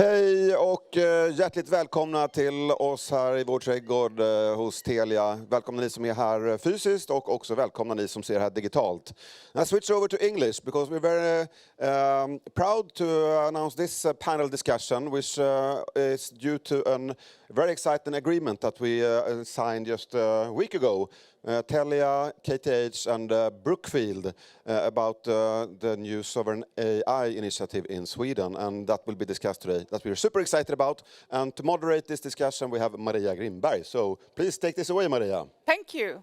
Hej och hjärtligt välkomna till oss här i vår trädgård hos Telia. Välkomna ni som är här fysiskt och också välkomna ni som ser här digitalt. I switch over to English because we're very proud to announce this panel discussion, which is due to a very exciting agreement that we signed just a week ago. Telia, KTH and Brookfield about the new sovereign AI initiative in Sweden, and that will be discussed today, that we're super excited about. And to moderate this discussion we have Maria Grimberg. So please take this away, Maria. Thank you.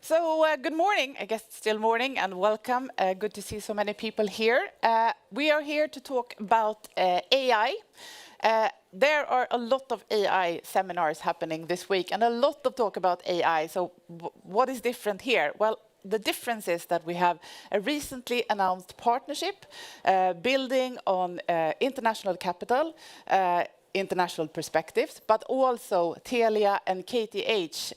So good morning, I guess it's still morning, and welcome. Good to see so many people here. We are here to talk about AI. There are a lot of AI seminars happening this week and a lot of talk about AI. So what is different here? Well, the difference is that we have a recently announced partnership building on international capital, international perspectives, but also Telia and KTH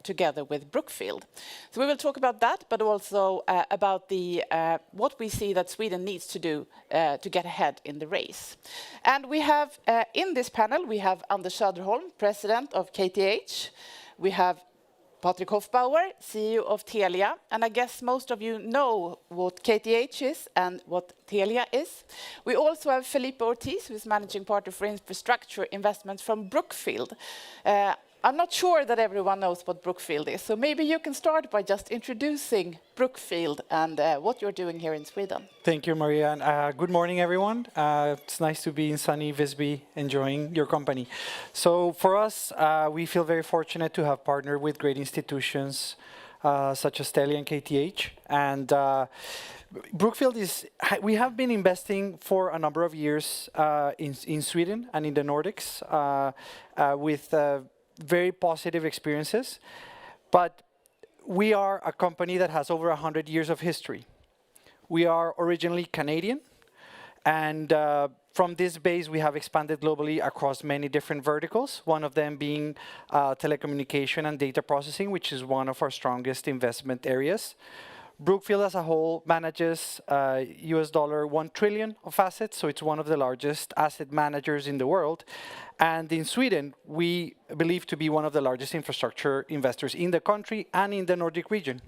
together with Brookfield. So we will talk about that, but also about the what we see that Sweden needs to do to get ahead in the race. And we have in this panel, we have Anders Söderholm, president of KTH. We have Patrik Hofbauer, CEO of Telia, and I guess most of you know what KTH is and what Telia is. We also have Felipe Ortiz, who is managing partner for infrastructure investments from Brookfield. I'm not sure that everyone knows what Brookfield is, so maybe you can start by just introducing Brookfield and what you're doing here in Sweden. Thank you, Maria, and good morning, everyone. It's nice to be in sunny Visby, enjoying your company. So for us, we feel very fortunate to have partnered with great institutions such as Telia and KTH. And Brookfield we have been investing for a number of years in Sweden and in the Nordics with very positive experiences, but we are a company that has over 100 years of history. We are originally Canadian, and from this base we have expanded globally across many different verticals, one of them being telecommunication and data processing, which is one of our strongest investment areas. Brookfield as a whole manages $1 trillion of assets, so it's one of the largest asset managers in the world. And in Sweden, we believe to be one of the largest infrastructure investors in the country and in the Nordic region.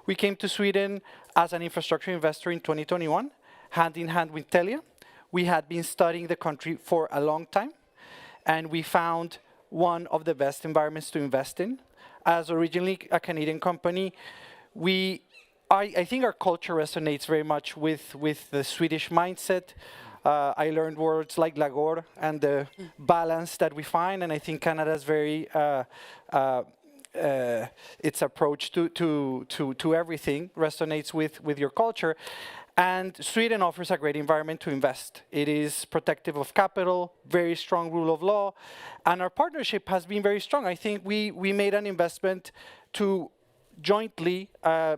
We came to Sweden as an infrastructure investor in 2021, hand in hand with Telia. We had been studying the country for a long time, and we found one of the best environments to invest in. As originally a Canadian company, I think our culture resonates very much with the Swedish mindset. I learned words like Deltagare and the balance that we find, and I think Canada's very its approach to everything resonates with your culture. And Sweden offers a great environment to invest. It is protective of capital, very strong rule of law, and our partnership has been very strong. I think we made an investment to jointly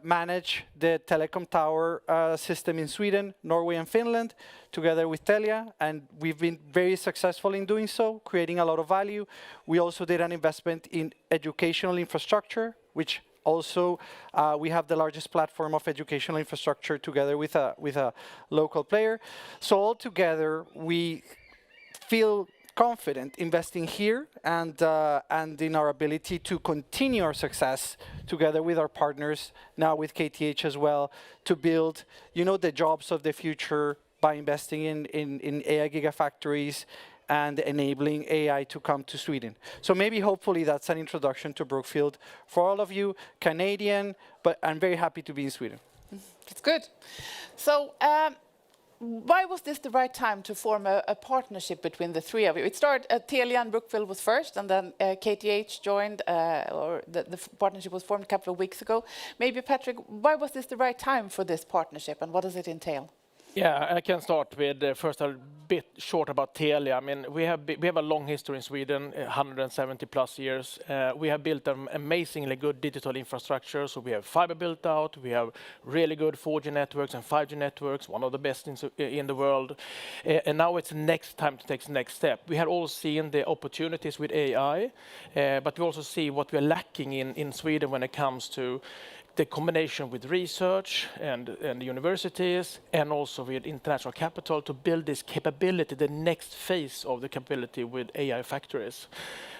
manage the telecom tower system in Sweden, Norway and Finland, together with Telia, and we've been very successful in doing so, creating a lot of value. We also did an investment in educational infrastructure, which also we have the largest platform of educational infrastructure together with a local player. So altogether, we feel confident investing here and in our ability to continue our success together with our partners, now with KTH as well, to build, the jobs of the future by investing in AI gigafactories and enabling AI to come to Sweden. So maybe hopefully that's an introduction to Brookfield for all of you, Canadian, but I'm very happy to be in Sweden. That's good. So why was this the right time to form a partnership between the three of you? It started Telia and Brookfield was first, and then KTH joined, or the partnership was formed a couple of weeks ago. Maybe, Patrik, why was this the right time for this partnership, and what does it entail? Yeah, I can start with first a bit short about Telia. I mean, we have a long history in Sweden, 170 plus years. We have built an amazingly good digital infrastructure. So we have fiber built out, we have really good 4G networks and 5G networks, one of the best in the world. And now it's next time to take the next step. We have all seen the opportunities with AI, but we also see what we're lacking in Sweden when it comes to the combination with research and universities and also with international capital to build this capability, the next phase of the capability with AI factories.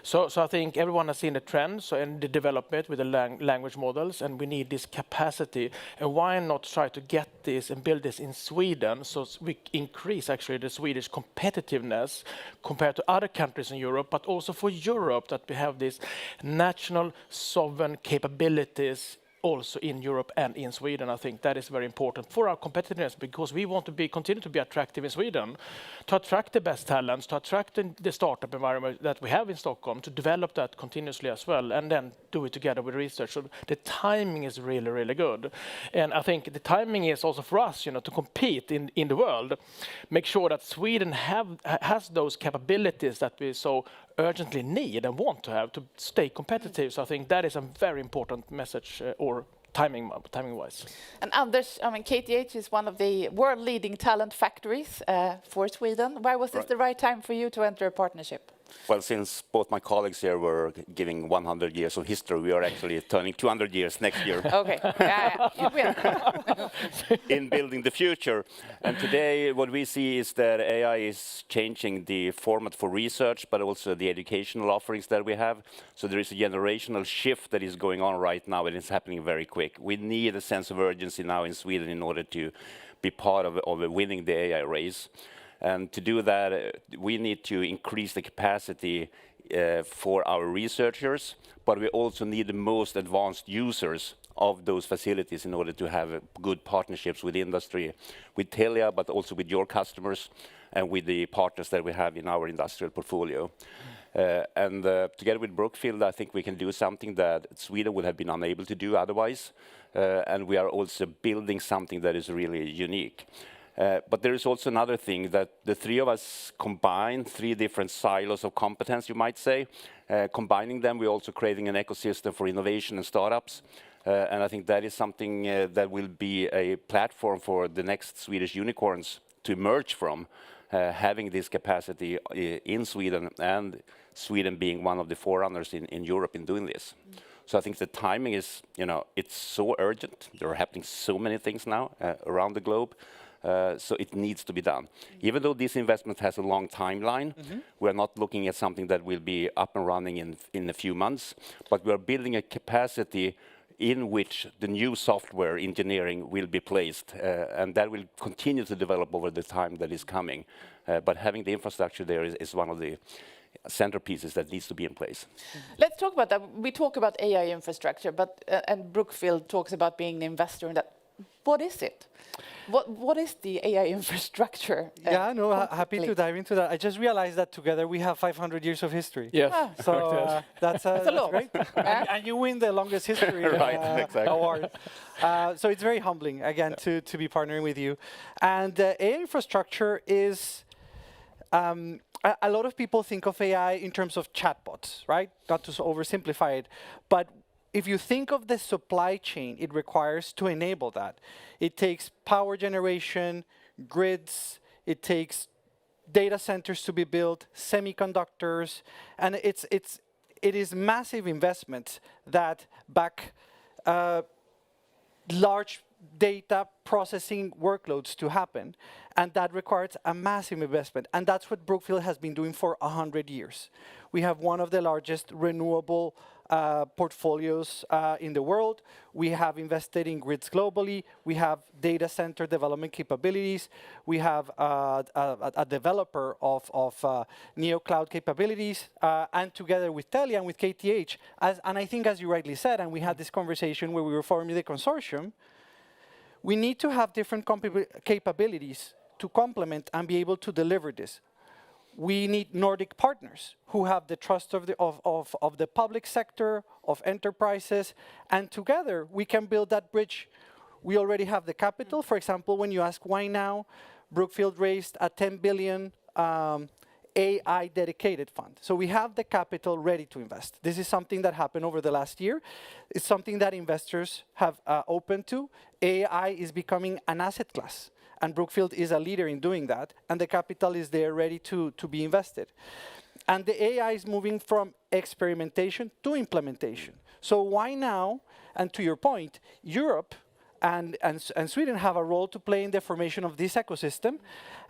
So I think everyone has seen the trends and the development with the language models, and we need this capacity. And why not try to get this and build this in Sweden so we increase actually the Swedish competitiveness compared to other countries in Europe, but also for Europe that we have these national sovereign capabilities also in Europe and in Sweden. I think that is very important for our competitiveness because we want to continue to be attractive in Sweden, to attract the best talents, to attract the startup environment that we have in Stockholm, to develop that continuously as well, and then do it together with research. So the timing is really, really good. And I think the timing is also for us, to compete in the world, make sure that Sweden has those capabilities that we so urgently need and want to have to stay competitive. So I think that is a very important message or timing-wise. And Anders, I mean, KTH is one of the world-leading talent factories for Sweden. Why was this the right time for you to enter a partnership? Well, since both my colleagues here were giving 100 years of history, we are actually turning 200 years next year. Okay, you will. In building the future. And today what we see is that AI is changing the format for research, but also the educational offerings that we have. So there is a generational shift that is going on right now, and it's happening very quick. We need a sense of urgency now in Sweden in order to be part of winning the AI race. And to do that, we need to increase the capacity for our researchers, but we also need the most advanced users of those facilities in order to have good partnerships with industry, with Telia, but also with your customers and with the partners that we have in our industrial portfolio. And together with Brookfield, I think we can do something that Sweden would have been unable to do otherwise. And we are also building something that is really unique. But there is also another thing that the three of us combine, three different silos of competence, you might say. Combining them, we're also creating an ecosystem for innovation and startups. And I think that is something that will be a platform for the next Swedish unicorns to emerge from, having this capacity in Sweden, and Sweden being one of the forerunners in Europe in doing this. So I think the timing is, it's so urgent. There are happening so many things now around the globe. So it needs to be done. Even though this investment has a long timeline, we're not looking at something that will be up and running in a few months, but we're building a capacity in which the new software engineering will be placed, and that will continue to develop over the time that is coming. But having the infrastructure there is one of the centerpieces that needs to be in place. Let's talk about that. We talk about AI infrastructure, but and Brookfield talks about being an investor in that. What is it? What is the AI infrastructure? Yeah, no, happy to dive into that. I just realized that together we have 500 years of history. Yes. So that's great. And you win the longest history award. So it's very humbling, again, to be partnering with you. And AI infrastructure is... a lot of people think of AI in terms of chatbots, right? Not to oversimplify it, but if you think of the supply chain it requires to enable that, it takes power generation, grids, it takes data centers to be built, semiconductors, and it is massive investments that back large data processing workloads to happen, and that requires a massive investment. And that's what Brookfield has been doing for 100 years. We have one of the largest renewable portfolios in the world. We have invested in grids globally. We have data center development capabilities. We have a developer of neo cloud capabilities, and together with Telia and with KTH, and I think as you rightly said, and we had this conversation where we were forming the consortium, we need to have different capabilities to complement and be able to deliver this. We need Nordic partners who have the trust of the public sector, of enterprises, and together we can build that bridge. We already have the capital. For example, when you ask why now, Brookfield raised a 10 billion AI dedicated fund. So we have the capital ready to invest. This is something that happened over the last year. It's something that investors have opened to. AI is becoming an asset class, and Brookfield is a leader in doing that, and the capital is there ready to be invested. And the AI is moving from experimentation to implementation. So why now? And to your point, Europe and Sweden have a role to play in the formation of this ecosystem,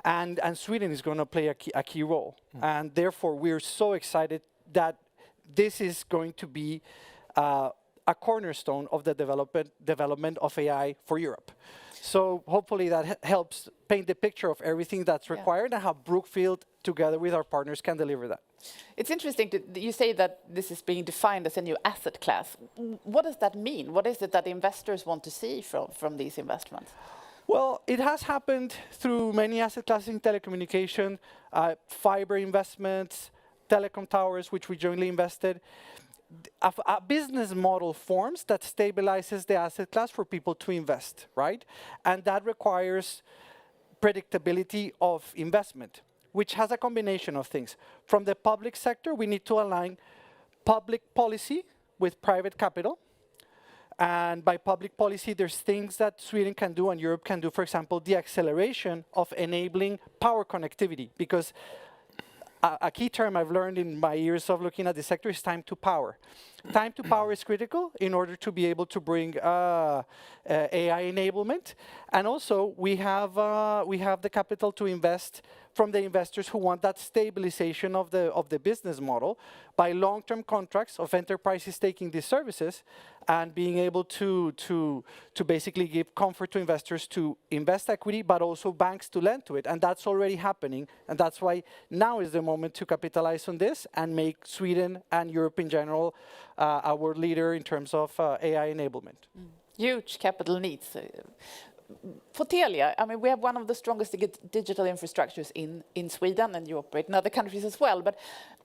and Sweden is going to play a key role. And therefore, we're so excited that this is going to be a cornerstone of the development of AI for Europe. So hopefully that helps paint the picture of everything that's required and how Brookfield, together with our partners, can deliver that. It's interesting you say that this is being defined as a new asset class. What does that mean? What is it that investors want to see from these investments? Well, it has happened through many asset classes in telecommunication, fiber investments, telecom towers, which we jointly invested. A business model forms that stabilizes the asset class for people to invest, right? And that requires predictability of investment, which has a combination of things. From the public sector, we need to align public policy with private capital. And by public policy, there's things that Sweden can do and Europe can do. For example, the acceleration of enabling power connectivity, because a key term I've learned in my years of looking at the sector is time to power. Time to power is critical in order to be able to bring AI enablement. And also, we have the capital to invest from the investors who want that stabilization of the business model by long-term contracts of enterprises taking these services and being able to basically give comfort to investors to invest equity, but also banks to lend to it. And that's already happening. And that's why now is the moment to capitalize on this and make Sweden and Europe in general a world leader in terms of AI enablement. Huge capital needs. For Telia, I mean, we have one of the strongest digital infrastructures in Sweden, and you operate in other countries as well. But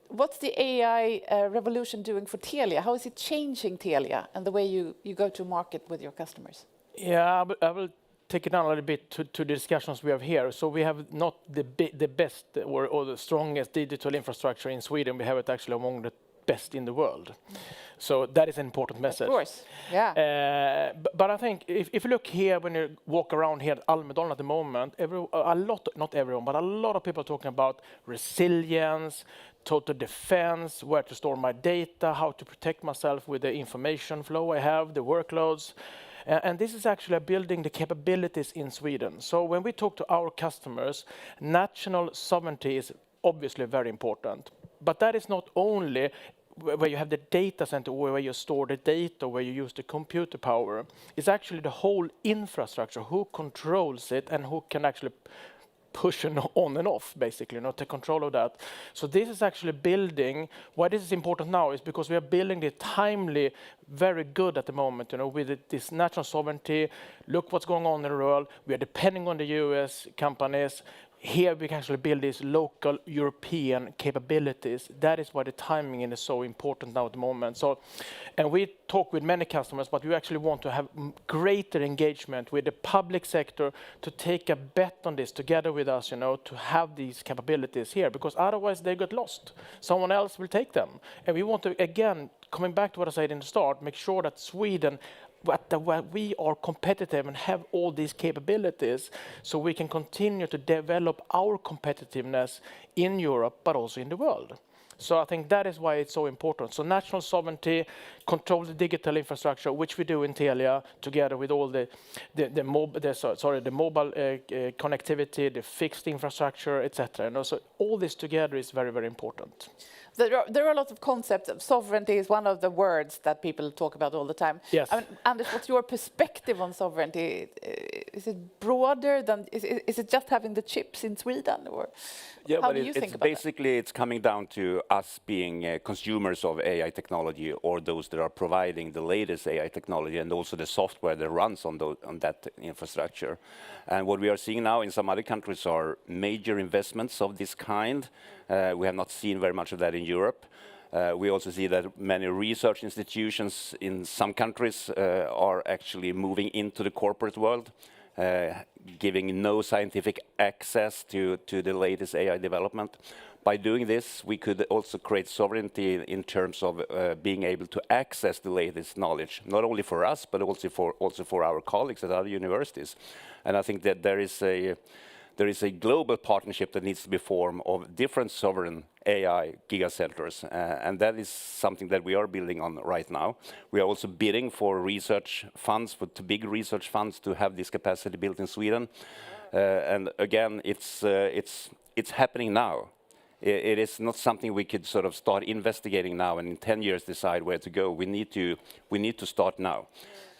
what's the AI revolution doing for Telia? How is it changing Telia and the way you go to market with your customers? Yeah, I will take it down a little bit to the discussions we have here. So we have not the best or the strongest digital infrastructure in Sweden. We have it actually among the best in the world. So that is an important message. Of course, yeah. But I think if you look here, when you walk around here at Almedalen at the moment, not everyone, but a lot of people are talking about resilience, total defense, where to store my data, how to protect myself with the information flow I have, the workloads. And this is actually building the capabilities in Sweden. So when we talk to our customers, national sovereignty is obviously very important. But that is not only where you have the data center, where you store the data, where you use the computer power. It's actually the whole infrastructure, who controls it and who can actually push it on and off, basically, take control of that. So this is actually building. Why this is important now is because we are building the timely, very good at the moment, with this national sovereignty. Look what's going on in the world. We are depending on the US companies. Here we can actually build these local European capabilities. That is why the timing is so important now at the moment. So, and we talk with many customers, but we actually want to have greater engagement with the public sector to take a bet on this together with us, to have these capabilities here, because otherwise they get lost. Someone else will take them. And we want to, again, coming back to what I said in the start, make sure that Sweden, we are competitive and have all these capabilities, so we can continue to develop our competitiveness in Europe, but also in the world. So I think that is why it's so important. So national sovereignty, control the digital infrastructure, which we do in Telia, together with all the mobile connectivity, the fixed infrastructure, etc. And also all this together is very, very important. There are a lot of concepts. Sovereignty is one of the words that people talk about all the time. Yes. I mean, Anders, what's your perspective on sovereignty? Is it broader than, is it just having the chips in Sweden? Or yeah, how but do you think about basically it's coming down to us being consumers of AI technology, or those that are providing the latest AI technology and also the software that runs on that infrastructure. And what we are seeing now in some other countries are major investments of this kind. We have not seen very much of that in Europe. We also see that many research institutions in some countries are actually moving into the corporate world, giving no scientific access to the latest AI development. By doing this, we could also create sovereignty in terms of being able to access the latest knowledge, not only for us, but also for our colleagues at other universities. And I think that there there is a global partnership that needs to be formed of different sovereign AI gigacenters, and that is something that we are building on right now. We are also bidding for research funds, for big research funds, to have this capacity built in Sweden. And again, it's happening now. It is not something we could sort of start investigating now and in 10 years decide where to go. We need to start now.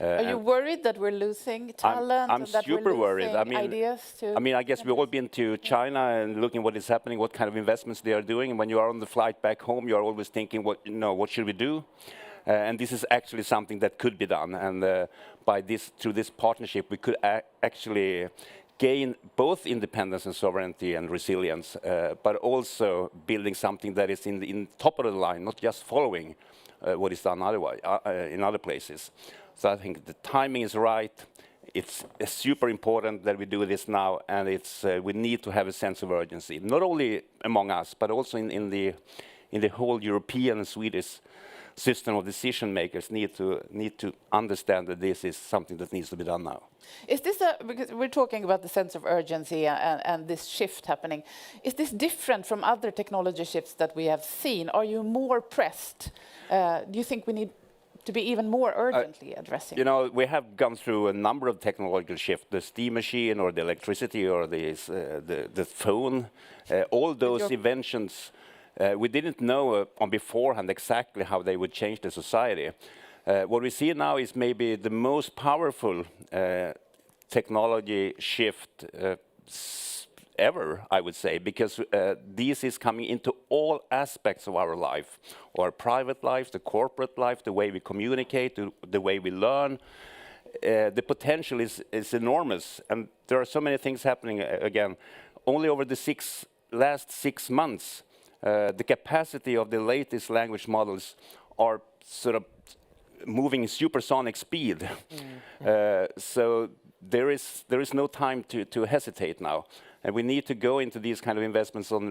Are you worried that we're losing talent? I'm and that super we're worried. losing ideas to I guess we've all been to China and looking what is happening, what kind of investments they are doing. And when you are on the flight back home, you are always thinking, what should we do? And this is actually something that could be done. And through this partnership, we could actually gain both independence and sovereignty and resilience, but also building something that is in top of the line, not just following what is done otherwise in other places. So I think the timing is right. It's super important that we do this now, and we need to have a sense of urgency, not only among us, but also in the whole European and Swedish system of decision makers need to understand that this is something that needs to be done now. Is this because we're talking about the sense of urgency and this shift happening, is this different from other technology shifts that we have seen? Are you more pressed? Do you think we need to be even more urgently addressing? You know, we have gone through a number of technological shifts, the steam machine or the electricity or the phone, all those inventions. We didn't know on beforehand exactly how they would change the society. What we see now is maybe the most powerful technology shift ever, I would say, because this is coming into all aspects of our life, our private life, the corporate life, the way we communicate, the way we learn. The potential is enormous, and there are so many things happening. Again, only over the last 6 months, the capacity of the latest language models are sort of moving supersonic speed. So there is no time to hesitate now. And we need to go into these kind of investments on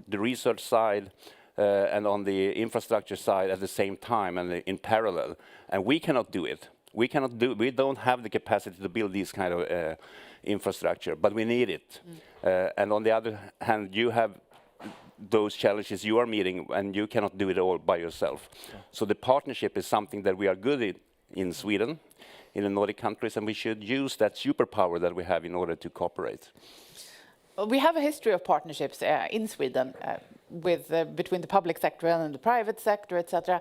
the research side and on the infrastructure side at the same time and in parallel. And we cannot do it. We don't have the capacity to build these kind of infrastructure, but we need it. And on the other hand, you have those challenges you are meeting, and you cannot do it all by yourself. So the partnership is something that we are good at in Sweden, in the Nordic countries, and we should use that superpower that we have in order to cooperate. We have a history of partnerships in Sweden between the public sector and the private sector, etc.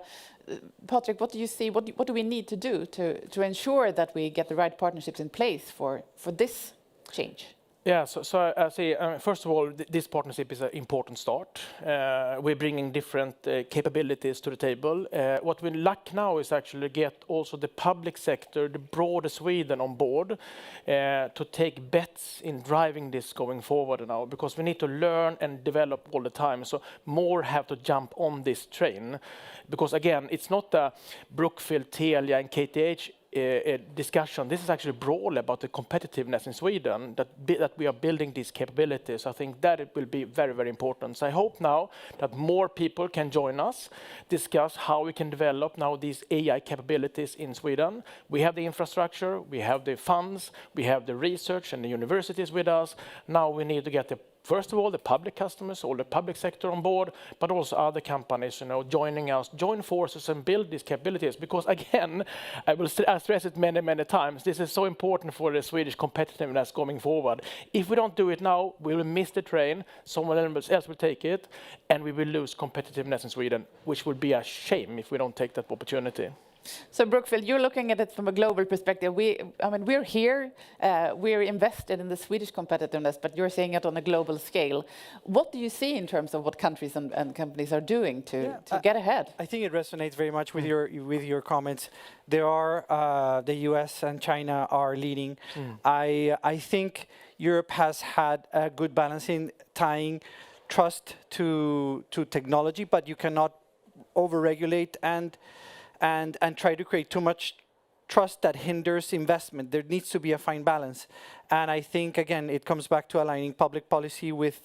Patrik, what do you see? What do we need to do to ensure that we get the right partnerships in place for this change? Yeah, so I see, first of all, this partnership is an important start. We're bringing different capabilities to the table. What we lack now is actually get also the public sector, the broader Sweden on board to take bets in driving this going forward now, because we need to learn and develop all the time. So more have to jump on this train, because again, it's not the Brookfield, Telia and KTH discussion. This is actually broad about the competitiveness in Sweden, that we are building these capabilities. I think that it will be very, very important. So I hope now that more people can join us, discuss how we can develop now these AI capabilities in Sweden. We have the infrastructure, we have the funds, we have the research and the universities with us. Now we need to get first of all, the public customers, all the public sector on board, but also other companies, joining us, join forces and build these capabilities. Because again, I stress it many, many times, this is so important for the Swedish competitiveness going forward. If we don't do it now, we will miss the train, someone else will take it, and we will lose competitiveness in Sweden, which would be a shame if we don't take that opportunity. So Brookfield, you're looking at it from a global perspective. We're here, we're invested in the Swedish competitiveness, but you're seeing it on a global scale. What do you see in terms of what countries and companies are doing to get ahead? I think it resonates very much with your comments. There are the US and China are leading. I think Europe has had a good balance in tying trust to technology, but you cannot overregulate and try to create too much trust that hinders investment. There needs to be a fine balance. And I think, again, it comes back to aligning public policy with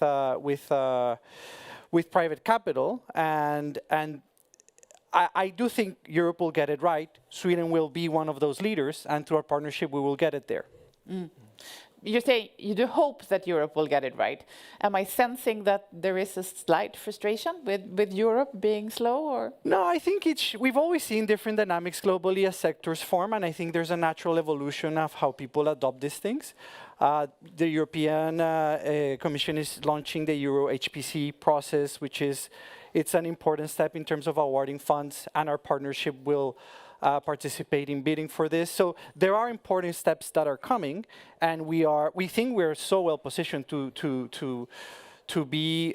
private capital. And I do think Europe will get it right. Sweden will be one of those leaders, and through our partnership, we will get it there. you say you do hope that Europe will get it right. Am I sensing that there is a slight frustration with Europe being slow, or? No, I think we've always seen different dynamics globally as sectors form, and I think there's a natural evolution of how people adopt these things. The European Commission is launching the Euro HPC process, it's an important step in terms of awarding funds, and our partnership will participate in bidding for this. So there are important steps that are coming, and we think we're so well positioned to be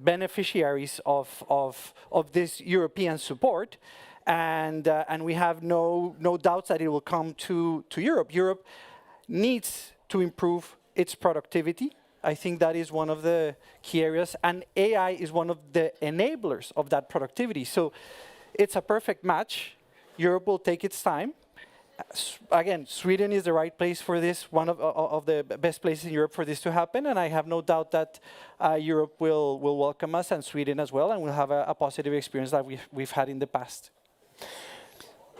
beneficiaries of this European support, and we have no doubts that it will come to Europe. Europe needs to improve its productivity. I think that is one of the key areas, and AI is one of the enablers of that productivity. So it's a perfect match. Europe will take its time. Again, Sweden is the right place for this, one of the best places in Europe for this to happen, and I have no doubt that Europe will welcome us, and Sweden as well, and we'll have a positive experience that we've had in the past.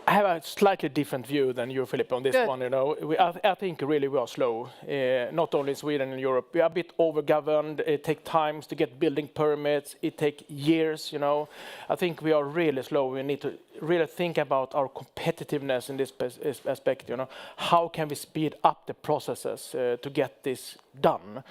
I have a slightly different view than you, Felipe, on this Good. one. You know, I think really we are slow. Not only in Sweden and Europe, we are a bit overgoverned. It takes time to get building permits. It takes years. You know, I think we are really slow. We need to really think about our competitiveness in this aspect. You know, how can we speed up the processes to get this done?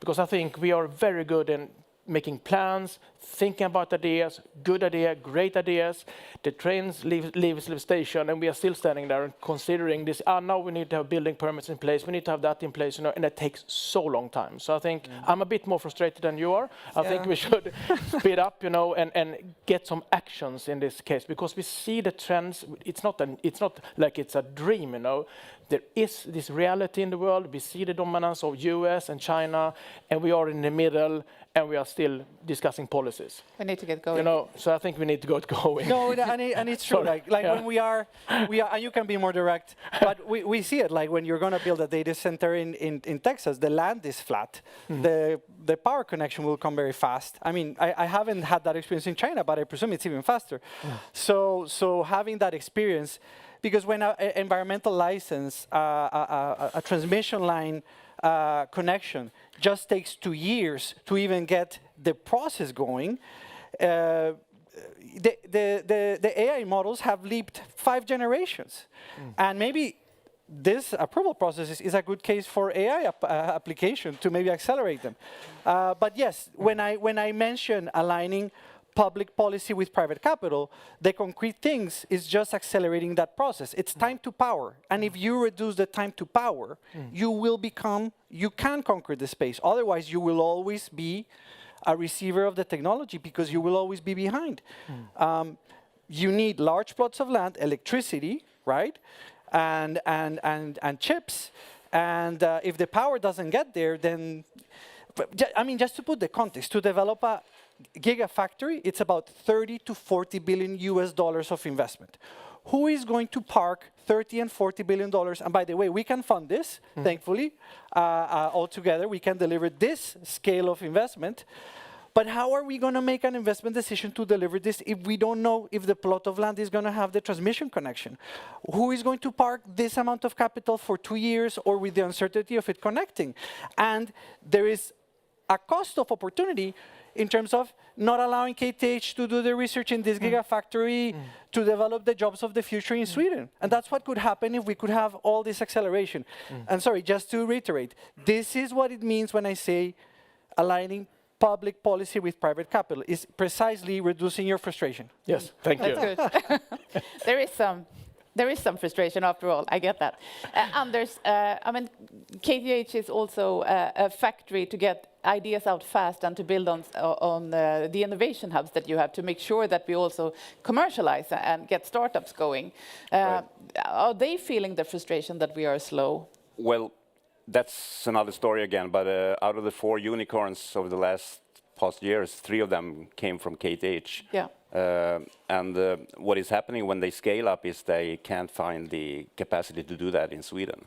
Because I think we are very good in making plans, thinking about ideas, good idea, great ideas. The trains leave the station, and we are still standing there and considering this. Now we need to have building permits in place. We need to have that in place, you know, and it takes so long time. So I think I'm a bit more frustrated than you are. I think we should speed up, you know, and get some actions in this case, because we see the trends. It's not like it's a dream, you know. There is this reality in the world. We see the dominance of US and China, and we are in the middle, and we are still discussing policies. We need to get going. You know, so I think we need to get going. No, and it's true. Like when we are, and you can be more direct, but we see it. Like when you're going to build a data center in Texas, the land is flat. The power connection will come very fast. I mean, I haven't had that experience in China, but I presume it's even faster. So having that experience, because when an environmental license, a transmission line connection just takes 2 years to even get the process going, the AI models have leaped 5 generations. And maybe this approval process is a good case for AI application to maybe accelerate them. But yes, when I mention aligning public policy with private capital, the concrete things is just accelerating that process. It's time to power. And if you reduce the time to power, you can conquer the space. Otherwise, you will always be a receiver of the technology because you will always be behind. You need large plots of land, electricity, right? And chips. And if the power doesn't get there, then, I mean, just to put the context, to develop a gigafactory, it's about 30 to 40 billion US dollars of investment. Who is going to park 30 and 40 billion dollars? And by the way, we can fund this, thankfully, all together. We can deliver this scale of investment. But how are we going to make an investment decision to deliver this if we don't know if the plot of land is going to have the transmission connection? Who is going to park this amount of capital for 2 years or with the uncertainty of it connecting? And there is a cost of opportunity in terms of not allowing KTH to do the research in this gigafactory to develop the jobs of the future in Sweden. And that's what could happen if we could have all this acceleration. And sorry, just to reiterate, this is what it means when I say aligning public policy with private capital, is precisely reducing your frustration. Yes, thank you. That's good. There is some frustration after all. I get that. Anders, I mean, KTH is also a factory to get ideas out fast and to build on the innovation hubs that you have to make sure that we also commercialize and get startups going. Right. Are they feeling the frustration that we are slow? Well, that's another story again, but out of the 4 unicorns over the past years, 3 of them came from KTH. Yeah. And what is happening when they scale up is they can't find the capacity to do that in Sweden.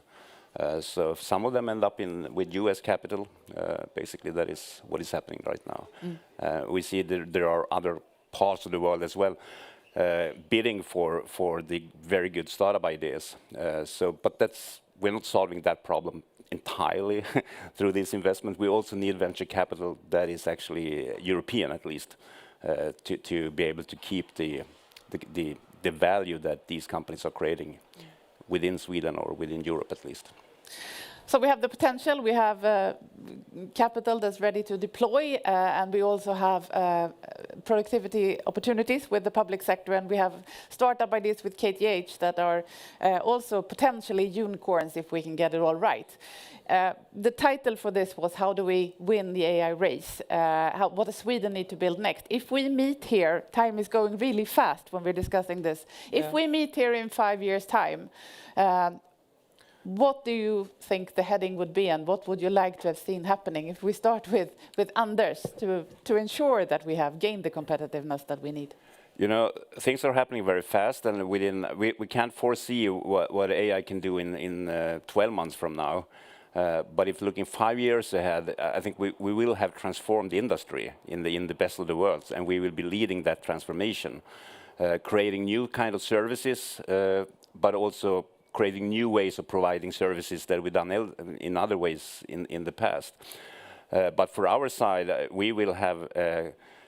So some of them end up with US capital. Basically, that is what is happening right now. We see there are other parts of the world as well bidding for the very good startup ideas. But that's we're not solving that problem entirely through this investment. We also need venture capital that is actually European, at least, to be able to keep the value that these companies are creating within Sweden or within Europe, at least. So we have the potential, we have capital that's ready to deploy, and we also have productivity opportunities with the public sector, and we have startup ideas with KTH that are also potentially unicorns if we can get it all right. The title for this was How do we win the AI race? What does Sweden need to build next? If we meet here, time is going really fast when we're discussing this. If we meet here in 5 years' time, what do you think the heading would be, and what would you like to have seen happening? If we start with Anders to ensure that we have gained the competitiveness that we need. You know, things are happening very fast, and we can't foresee what AI can do in 12 months from now. But if looking 5 years ahead, I think we will have transformed the industry in the best of the worlds, and we will be leading that transformation, creating new kind of services, but also creating new ways of providing services that we've done in other ways in the past. But for our side, we will have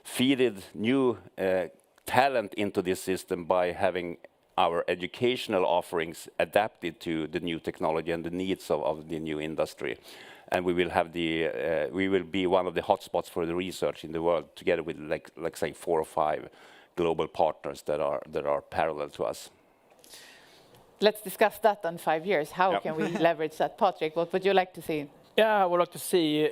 feeded new talent into this system by having our educational offerings adapted to the new technology and the needs of the new industry. And we will have we will be one of the hotspots for the research in the world, together with like say 4 or 5 global partners that are parallel to us. Let's discuss that in 5 years. How can we leverage that? Patrik, what would you like to see? Yeah, I would like to see,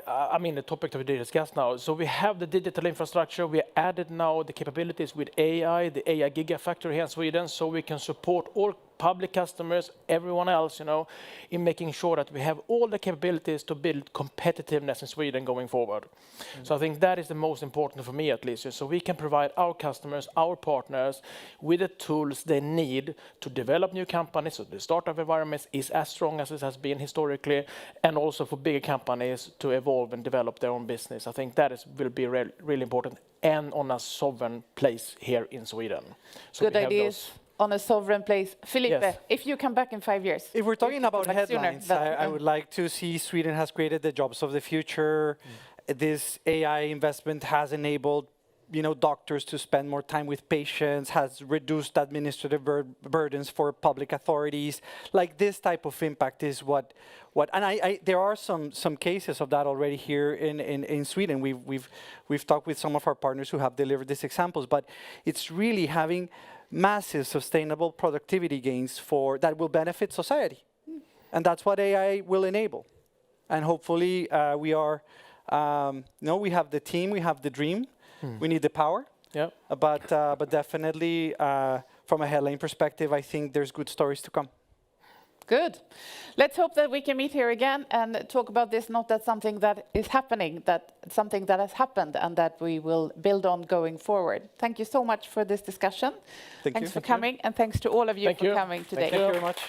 I mean, the topic that we discussed now. So we have the digital infrastructure. We added now the capabilities with AI, the AI Gigafactory here in Sweden, so we can support all public customers, everyone else, you know, in making sure that we have all the capabilities to build competitiveness in Sweden going forward. So I think that is the most important for me, at least. So we can provide our customers, our partners, with the tools they need to develop new companies. So the startup environment is as strong as it has been historically, and also for bigger companies to evolve and develop their own business. I think that will be really important, and on a sovereign place here in Sweden. So good ideas. On a sovereign place. Felipe, Yes. If you come back in 5 years. If we're talking about like headlines, sooner, I would like to see Sweden has created the jobs of the future. This AI investment has enabled, you know, doctors to spend more time with patients, has reduced administrative burdens for public authorities. Like, this type of impact is what and there are some cases of that already here in Sweden. We've talked with some of our partners who have delivered these examples, but it's really having massive sustainable productivity gains that will benefit society. And that's what AI will enable. And hopefully we have the team, we have the dream, we need the power. Yeah. But definitely from a headline perspective, I think there's good stories to come. Good. Let's hope that we can meet here again and talk about this, not that something that is happening, that something that has happened and that we will build on going forward. Thank you so much for this discussion. Thanks for coming, and thanks to all of you for coming today. Thank you very much.